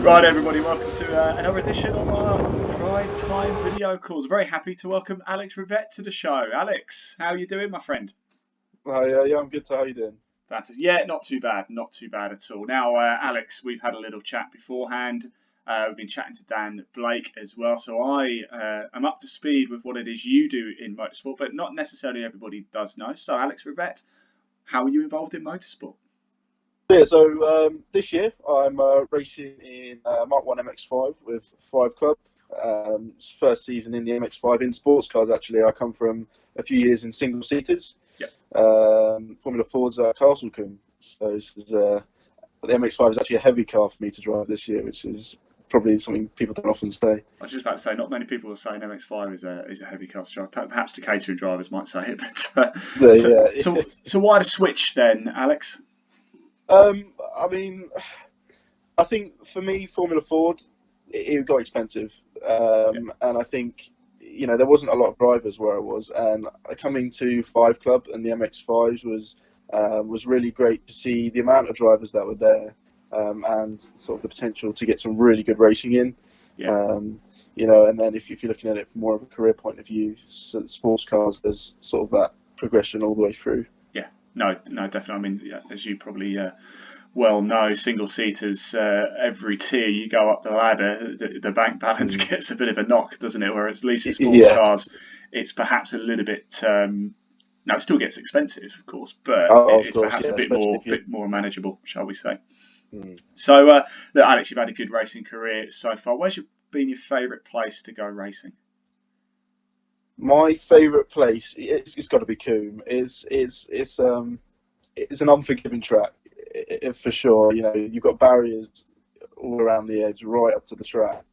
Right, everybody, welcome to another edition of our Drive Time video calls. Very happy to welcome Alex Rivett to the show. Alex, how are you doing, my friend? Hi, yeah, I'm good. How you doing? Fantastic. Yeah, not too bad at all. Now, Alex, we've had a little chat beforehand. We've been chatting to Dan Blake as well, so I am up to speed with what it is you do in motorsport, but not necessarily everybody does know. So, Alex Rivett, how are you involved in motorsport? Yeah, so this year I'm racing in Mark 1 MX5 with 5 Club. It's first season in the MX5 in sports cars, actually. I come from a few years in single seaters. Yep. Formula Ford's Castlecombe. So the MX5 is actually a heavy car for me to drive this year, which is probably something people don't often say. I was just about to say, not many people are saying MX5 is a heavy car drive. Perhaps the catering drivers might say it, but so why the switch then, Alex? I mean, I think for me, Formula Ford, it got expensive, Yeah, and I think there wasn't a lot of drivers where I was, and coming to 5 Club and the MX5s was really great to see the amount of drivers that were there, and sort of the potential to get some really good racing in. yeah. And then if you're looking at it from more of a career point of view, so sports cars, there's sort of that progression all the way through. Yeah, no, definitely. I mean, yeah, as you probably well know, single seaters, every tier you go up the ladder, the bank balance Mm. gets a bit of a knock, doesn't it? Whereas at least in sports Yeah. cars, it's perhaps a little bit. No, it still gets expensive, of course, but Oh, of it's course, perhaps yeah, a especially if you. bit more manageable, shall we say? Mm. So, look, Alex, you've had a good racing career so far. Been your favourite place to go racing? My favourite place, it's got to be Coombe. It's an unforgiving track, for sure. You've got barriers all around the edge, right up to the track.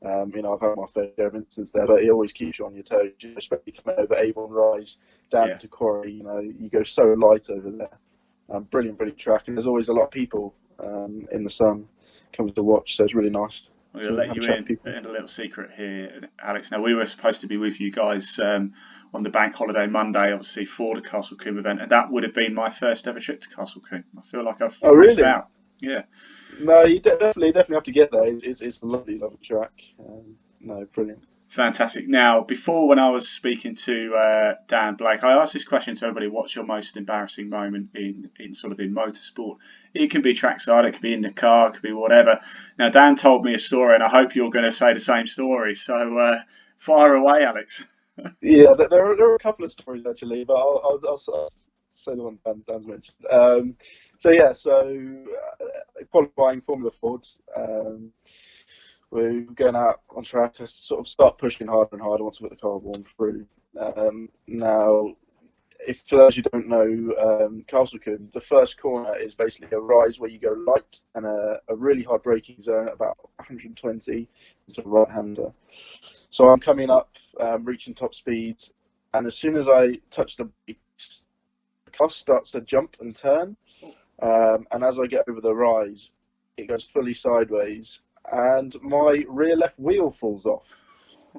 I've had my fair share of incidents there, but it always keeps you on your toes, especially coming over Avon Rise down Yeah. to Quarry. You go so light over there. Brilliant track, and there's always a lot of people in the sun coming to watch, so it's really nice I'm going to to let have a you chat with people. in a little secret here, Alex. Now, we were supposed to be with you guys on the bank holiday Monday, obviously, for the Castle Combe event, and that would have been my first ever trip to Castle Combe. I feel like Oh, I've missed really? out. Yeah. No, you definitely have to get there. It's a lovely track. No, brilliant. Fantastic. Now, before when I was speaking to Dan Blake, I asked this question to everybody: what's your most embarrassing moment in sort of in motorsport? It can be trackside, it could be in the car, it could be whatever. Now, Dan told me a story, and I hope you're going to say the same story. So, fire away, Alex. Yeah, there are a couple of stories actually, but I'll say the one Dan's mentioned. Qualifying Formula Fords. We're going out on track. I sort of start pushing harder and harder once I put the car warm through. Now, if for those who don't know, Castlecombe, the first corner is basically a rise where you go light and a really hard braking zone at about 120 into a right-hander. So I'm coming up, reaching top speeds, and as soon as I touch the brakes, the car starts to jump and turn. And as I get over the rise, it goes fully sideways, and my rear left wheel falls off.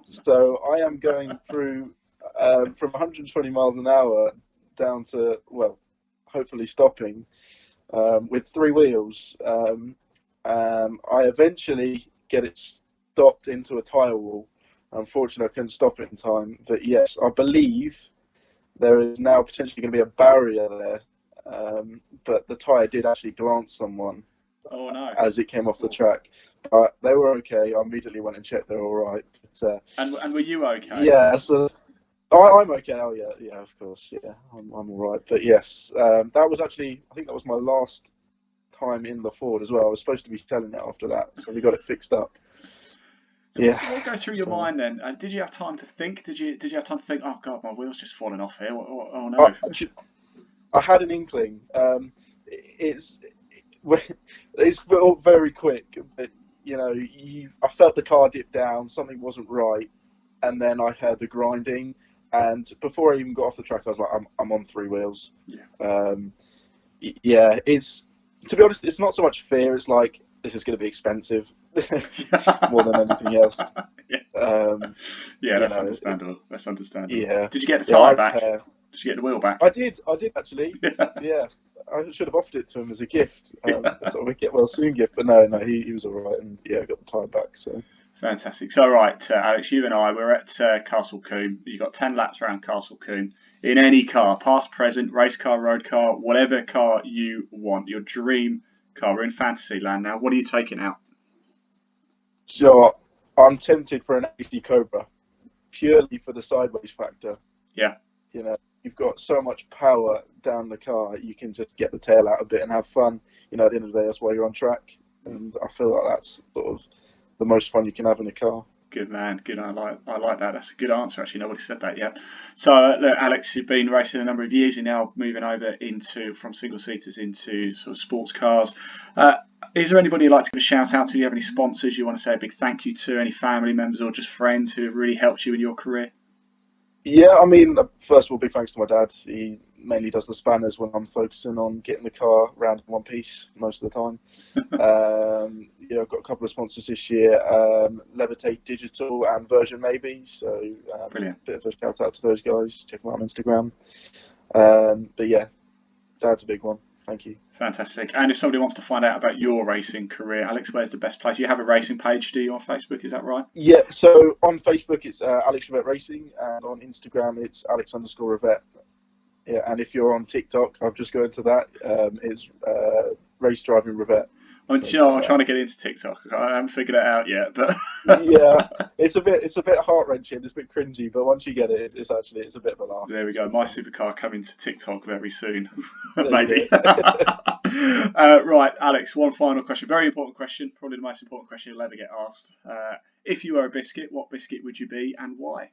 So I am going through from 120 miles an hour down to, well, hopefully stopping with 3 wheels. I eventually get it stopped into a tyre wall. Unfortunately, I couldn't stop it in time. But yes, I believe there is now potentially going to be a barrier there. But the tyre did actually glance someone Oh no. as it came off the track. But they were okay. I immediately went and checked they're all right. But, And were you okay? yeah, so I'm okay. Oh yeah, of course. Yeah, I'm all right. But yes, that was actually, I think that was my last time in the Ford as well. I was supposed to be selling it after that, so we got it fixed up. So Yeah. what goes through your So mind then? Did you have time to think? Did you have time to think? Oh God, my wheel's just fallen off here. Oh I, no. I had an inkling. It's it's all very quick, but I felt the car dip down. Something wasn't right, and then I heard the grinding. And before I even got off the track, I was like, I'm on 3 wheels. Yeah. Um, yeah, it's, to be honest, it's not so much fear. It's like, this is going to be expensive more than anything else. Yeah. Um, Yeah, you that's know, understandable. That's understandable. yeah, Did you get the yeah. I tyre back? repair. Did you get the wheel back? I did actually. Yeah, I should have offered it to him as a gift, sort of a get well soon gift. But no, he was all right, and yeah, I got the tyre back. So Fantastic. So, right, Alex, you and I, we're at Castle Combe. You've got 10 laps around Castle Combe in any car, past, present, race car, road car, whatever car you want, your dream car. We're in fantasy land now. What are you taking out? so I'm tempted for an HD Cobra, purely for the sideways factor. Yeah. You know, you've got so much power down the car, you can just get the tail out a bit and have fun. You know, at the end of the day, that's why you're on track, and I feel like that's sort of the most fun you can have in a car. Good man, good. I like that. That's a good answer. Actually, nobody said that yet. So, look, Alex, you've been racing a number of years. You're now moving over from single seaters into sort of sports cars. Is there anybody you'd like to give a shout out to? Do you have any sponsors you want to say a big thank you to? Any family members or just friends who have really helped you in your career? Yeah, I mean, first of all, big thanks to my dad. He mainly does the spanners when I'm focusing on getting the car around in one piece most of the time. Yeah, I've got a couple of sponsors this year, Levitate Digital and Version Maybe. So, Brilliant. bit of a shout out to those guys. Check them out on Instagram. But yeah, dad's a big one. Thank you. Fantastic. And if somebody wants to find out about your racing career, Alex, where's the best place? You have a racing page, do you, on Facebook? Is that right? Yeah, so on Facebook it's Alex Rivett Racing, and on Instagram it's Alex_Rivett. Yeah, and if you're on TikTok, I've just go into that. It's Race Driving Rivett. I'm trying to get into TikTok. I haven't figured it out yet, but yeah, it's a bit heart wrenching. It's a bit cringy, but once you get it, it's a bit of a laugh. There we go. My supercar coming to TikTok very soon, There maybe. you go. Right, Alex. One final question. Very important question. Probably the most important question you'll ever get asked. If you were a biscuit, what biscuit would you be and why?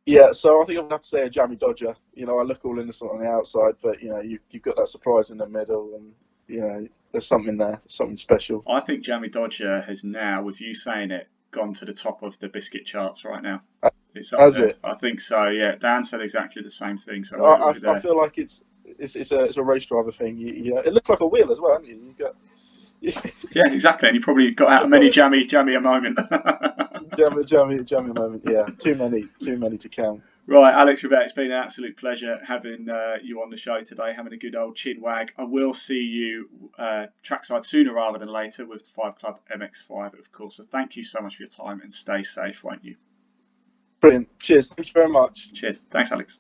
Yeah, so I think I'm gonna have to say a Jammy Dodger. You know, I look all innocent on the outside, but you know, you've got that surprise in the middle, and you know, there's something there, something special. I think Jammy Dodger has now, with you saying it, gone to the top of the biscuit charts right now. It's up Has there. it? I think so. Yeah, Dan said exactly the same thing. So I feel like it's a race driver thing. You know, it looks like a wheel as well, hasn't it? You got yeah, exactly. And you probably got out of many jammy a moment. jammy moment. Yeah, too many to count. Right, Alex Rivett, it's been an absolute pleasure having you on the show today, having a good old chin wag. I will see you trackside sooner rather than later with the 5 Club MX5, of course. So thank you so much for your time and stay safe, won't you? Brilliant. Cheers. Thank you very much. Cheers. Thanks, Alex.